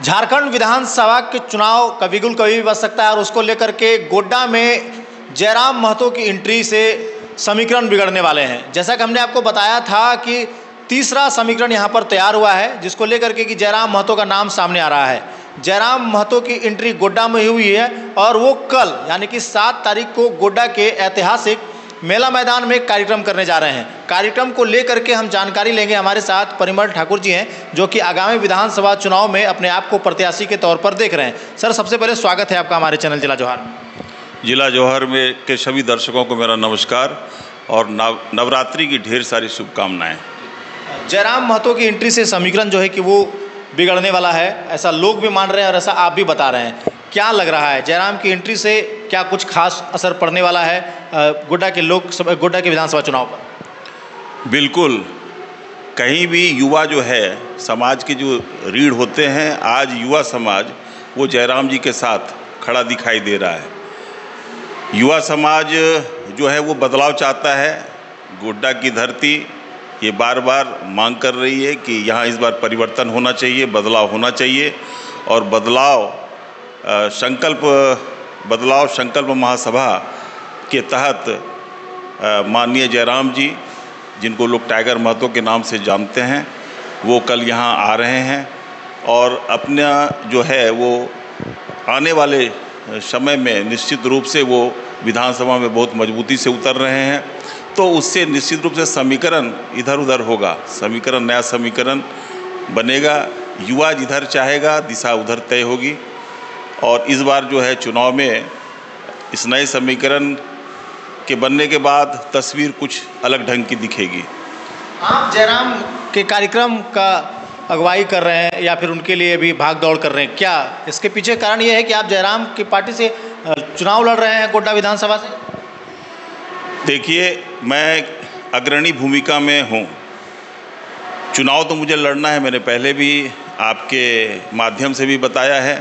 झारखंड विधानसभा के चुनाव कभी भी बच सकता है और उसको लेकर के गोड्डा में जयराम महतो की एंट्री से समीकरण बिगड़ने वाले हैं। जैसा कि हमने आपको बताया था कि तीसरा समीकरण यहां पर तैयार हुआ है, जिसको लेकर के कि जयराम महतो का नाम सामने आ रहा है। जयराम महतो की एंट्री गोड्डा में हुई है और वो कल यानी कि 7 तारीख को गोड्डा के ऐतिहासिक मेला मैदान में कार्यक्रम करने जा रहे हैं। कार्यक्रम को लेकर के हम जानकारी लेंगे। हमारे साथ परिमल ठाकुर जी हैं, जो कि आगामी विधानसभा चुनाव में अपने आप को प्रत्याशी के तौर पर देख रहे हैं। सर, सबसे पहले स्वागत है आपका हमारे चैनल जिला जौहर में। जिला जौहर में के सभी दर्शकों को मेरा नमस्कार और नवरात्रि की ढेर सारी शुभकामनाएं। जयराम महतो की एंट्री से समीकरण जो है कि वो बिगड़ने वाला है, ऐसा लोग भी मान रहे हैं और ऐसा आप भी बता रहे हैं। क्या लग रहा है, जयराम की एंट्री से क्या कुछ खास असर पड़ने वाला है गोड्डा के विधानसभा चुनाव पर? बिल्कुल, कहीं भी युवा जो है, समाज के जो रीढ़ होते हैं, आज युवा समाज वो जयराम जी के साथ खड़ा दिखाई दे रहा है। युवा समाज जो है वो बदलाव चाहता है। गोड्डा की धरती ये बार बार मांग कर रही है कि यहाँ इस बार परिवर्तन होना चाहिए, बदलाव होना चाहिए। और बदलाव संकल्प महासभा के तहत माननीय जयराम जी, जिनको लोग टाइगर महतो के नाम से जानते हैं, वो कल यहाँ आ रहे हैं और अपना जो है वो आने वाले समय में निश्चित रूप से वो विधानसभा में बहुत मजबूती से उतर रहे हैं। तो उससे निश्चित रूप से समीकरण इधर उधर होगा, नया समीकरण बनेगा। युवा जिधर चाहेगा दिशा उधर तय होगी और इस बार जो है चुनाव में इस नए समीकरण के बनने के बाद तस्वीर कुछ अलग ढंग की दिखेगी। आप जयराम के कार्यक्रम का अगुवाई कर रहे हैं या फिर उनके लिए भी भाग दौड़ कर रहे हैं, क्या इसके पीछे कारण ये है कि आप जयराम की पार्टी से चुनाव लड़ रहे हैं गोड्डा विधानसभा से? देखिए, मैं अग्रणी भूमिका में हूँ। चुनाव तो मुझे लड़ना है। मैंने पहले भी आपके माध्यम से भी बताया है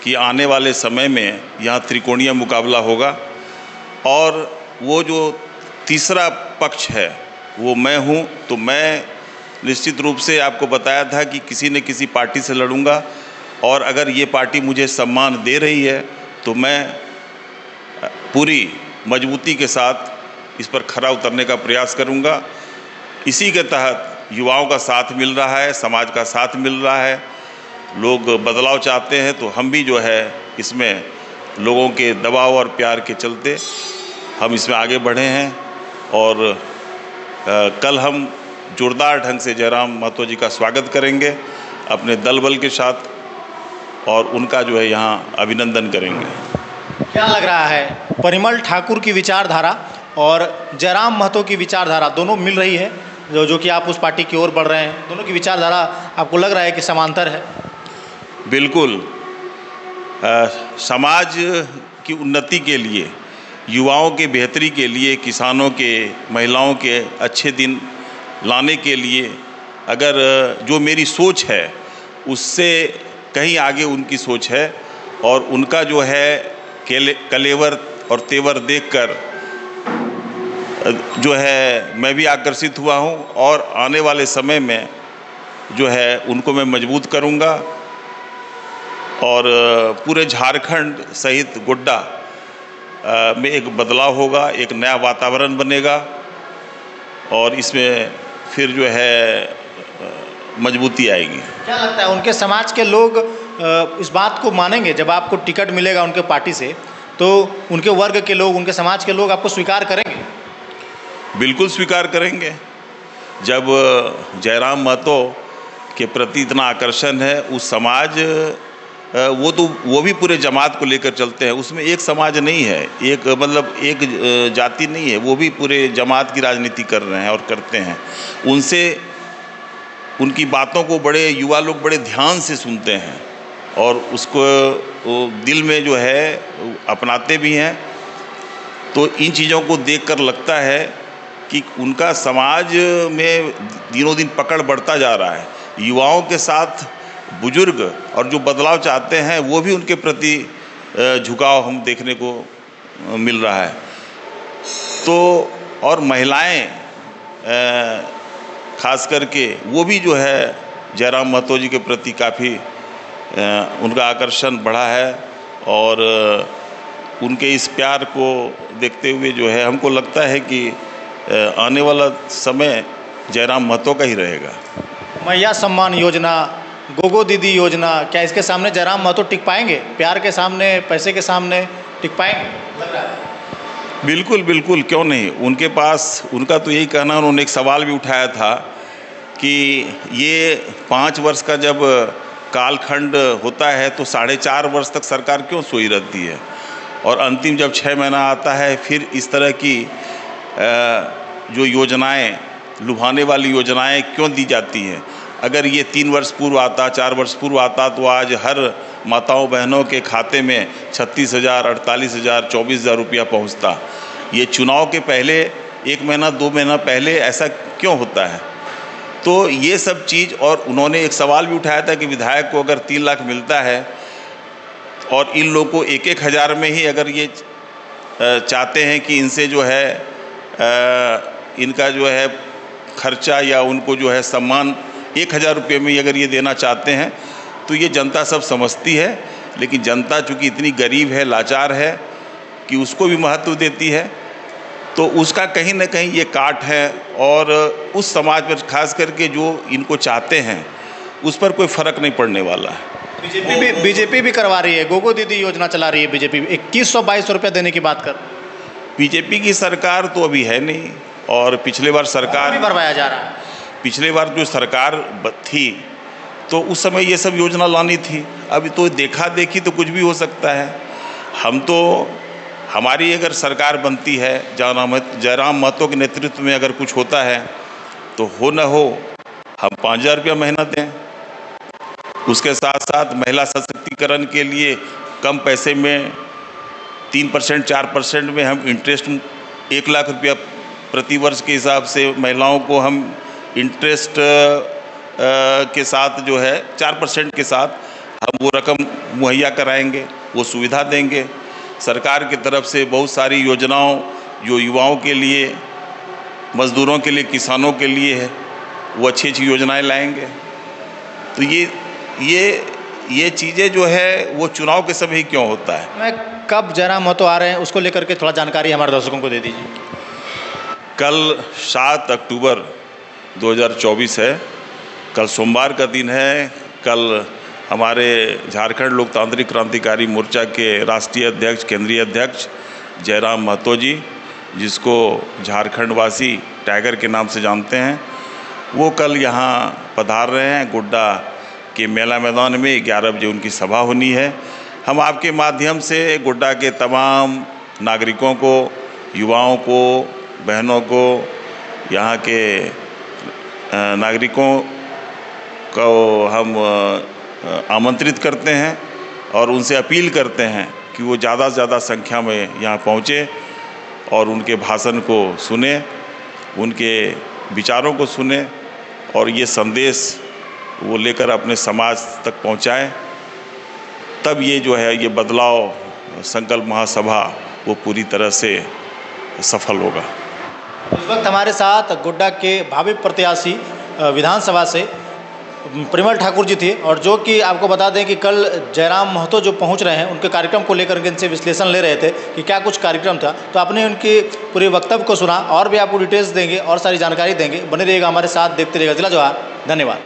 कि आने वाले समय में यहाँ त्रिकोणीय मुकाबला होगा और वो जो तीसरा पक्ष है वो मैं हूँ। तो मैं निश्चित रूप से आपको बताया था कि किसी न किसी पार्टी से लड़ूंगा और अगर ये पार्टी मुझे सम्मान दे रही है तो मैं पूरी मजबूती के साथ इस पर खरा उतरने का प्रयास करूंगा। इसी के तहत युवाओं का साथ मिल रहा है, समाज का साथ मिल रहा है, लोग बदलाव चाहते हैं। तो हम भी जो है इसमें लोगों के दबाव और प्यार के चलते हम इसमें आगे बढ़े हैं और कल हम जोरदार ढंग से जयराम महतो जी का स्वागत करेंगे अपने दल बल के साथ और उनका जो है यहाँ अभिनंदन करेंगे। क्या लग रहा है, परिमल ठाकुर की विचारधारा और जयराम महतो की विचारधारा दोनों मिल रही है, जो कि आप उस पार्टी की ओर बढ़ रहे हैं, दोनों की विचारधारा आपको लग रहा है कि समांतर है? बिल्कुल। समाज की उन्नति के लिए, युवाओं के बेहतरी के लिए, किसानों के, महिलाओं के अच्छे दिन लाने के लिए अगर जो मेरी सोच है उससे कहीं आगे उनकी सोच है और उनका जो है कलेवर और तेवर देखकर जो है मैं भी आकर्षित हुआ हूँ और आने वाले समय में जो है उनको मैं मजबूत करूँगा और पूरे झारखंड सहित गोड्डा में एक बदलाव होगा, एक नया वातावरण बनेगा और इसमें फिर जो है मजबूती आएगी। क्या लगता है, उनके समाज के लोग इस बात को मानेंगे जब आपको टिकट मिलेगा उनके पार्टी से, तो उनके वर्ग के लोग, उनके समाज के लोग आपको स्वीकार करेंगे? बिल्कुल स्वीकार करेंगे। जब जयराम महतो के प्रति इतना आकर्षण है, उस समाज वो भी पूरे जमात को लेकर चलते हैं। उसमें एक समाज नहीं है, एक जाति नहीं है, वो भी पूरे जमात की राजनीति कर रहे हैं और करते हैं। उनकी बातों को युवा लोग बड़े ध्यान से सुनते हैं और उसको दिल में जो है अपनाते भी हैं। तो इन चीज़ों को देखकर लगता है कि उनका समाज में दिनों दिन पकड़ बढ़ता जा रहा है। युवाओं के साथ बुजुर्ग और जो बदलाव चाहते हैं वो भी उनके प्रति झुकाव हम देखने को मिल रहा है। तो और महिलाएं खास करके वो भी जो है जयराम महतो जी के प्रति काफ़ी उनका आकर्षण बढ़ा है और उनके इस प्यार को देखते हुए जो है हमको लगता है कि आने वाला समय जयराम महतो का ही रहेगा। मैया सम्मान योजना, गोगो दीदी योजना, क्या इसके सामने जयराम महतो टिक पाएंगे? प्यार के सामने, पैसे के सामने टिक पाएंगे लग रहा है? बिल्कुल बिल्कुल, क्यों नहीं। उनके पास, उनका तो यही कहना, उन्होंने एक सवाल भी उठाया था कि ये 5 वर्ष का जब कालखंड होता है तो 4.5 वर्ष तक सरकार क्यों सोई रहती है, और अंतिम जब 6 महीना आता है फिर इस तरह की जो योजनाएं, लुभाने वाली योजनाएं क्यों दी जाती हैं। अगर ये 3 वर्ष पूर्व आता, 4 वर्ष पूर्व आता तो आज हर माताओं बहनों के खाते में 36,000, 48,000, 24,000 रुपया पहुँचता। ये चुनाव के पहले 1 महीना 2 महीना पहले ऐसा क्यों होता है? तो ये सब चीज़, और उन्होंने एक सवाल भी उठाया था कि विधायक को अगर 3 लाख मिलता है और इन लोगों को 1-1 हज़ार में ही अगर ये चाहते हैं कि इनसे जो है इनका जो है खर्चा या उनको जो है सम्मान 1,000 रुपये में अगर ये देना चाहते हैं तो ये जनता सब समझती है। लेकिन जनता चूँकि इतनी गरीब है, लाचार है कि उसको भी महत्व देती है, तो उसका कहीं ना कहीं ये काट है। और उस समाज पर खास करके जो इनको चाहते हैं उस पर कोई फ़र्क नहीं पड़ने वाला है। बीजेपी भी करवा रही है, गोगो दीदी योजना चला रही है बीजेपी, 2122 रुपये देने की बात कर। बीजेपी की सरकार तो अभी है नहीं, और पिछले बार सरकार भी भरवाया जा रहा है। पिछले बार जो सरकार थी तो उस समय ये सब योजना लानी थी। अभी तो देखा देखी तो कुछ भी हो सकता है। हम तो, हमारी अगर सरकार बनती है, जयराम महतो के नेतृत्व में अगर कुछ होता है तो हो न हो हम 5,000 रुपया महीना दें। उसके साथ साथ महिला सशक्तिकरण के लिए कम पैसे में 3%, 4% में हम इंटरेस्ट 1 लाख रुपया प्रति वर्ष के हिसाब से महिलाओं को हम इंटरेस्ट के साथ जो है 4% के साथ हम वो रकम मुहैया कराएंगे, वो सुविधा देंगे। सरकार की तरफ से बहुत सारी योजनाओं जो युवाओं के लिए, मज़दूरों के लिए, किसानों के लिए है, वो अच्छी अच्छी योजनाएं लाएंगे। तो ये चीज़ें जो है वो चुनाव के समय ही क्यों होता है। मैं कब जयराम महतो आ रहे हैं उसको लेकर के थोड़ा जानकारी हमारे दर्शकों को दे दीजिए। कल 7 अक्टूबर 2024 है, कल सोमवार का दिन है। कल हमारे झारखंड लोकतांत्रिक क्रांतिकारी मोर्चा के राष्ट्रीय अध्यक्ष, केंद्रीय अध्यक्ष जयराम महतो जी, जिसको झारखंड वासी टाइगर के नाम से जानते हैं, वो कल यहाँ पधार रहे हैं। गोड्डा के मेला मैदान में 11 बजे उनकी सभा होनी है। हम आपके माध्यम से गोड्डा के तमाम नागरिकों को, युवाओं को, बहनों को, यहाँ के नागरिकों को हम आमंत्रित करते हैं और उनसे अपील करते हैं कि वो ज़्यादा से ज़्यादा संख्या में यहाँ पहुँचे और उनके भाषण को सुने, उनके विचारों को सुने और ये संदेश वो लेकर अपने समाज तक पहुँचाएं। तब ये जो है, ये बदलाव संकल्प महासभा वो पूरी तरह से सफल होगा। इस वक्त हमारे साथ गोड्डा के भावी प्रत्याशी विधानसभा से परिमल ठाकुर जी थे, और जो कि आपको बता दें कि कल जयराम महतो जो पहुंच रहे हैं उनके कार्यक्रम को लेकर के इनसे विश्लेषण ले रहे थे कि क्या कुछ कार्यक्रम था। तो आपने उनके पूरे वक्तव्य को सुना, और भी आपको डिटेल्स देंगे और सारी जानकारी देंगे। बने रहिएगा हमारे साथ, देखते रहिएगा जिला जवाहर। धन्यवाद।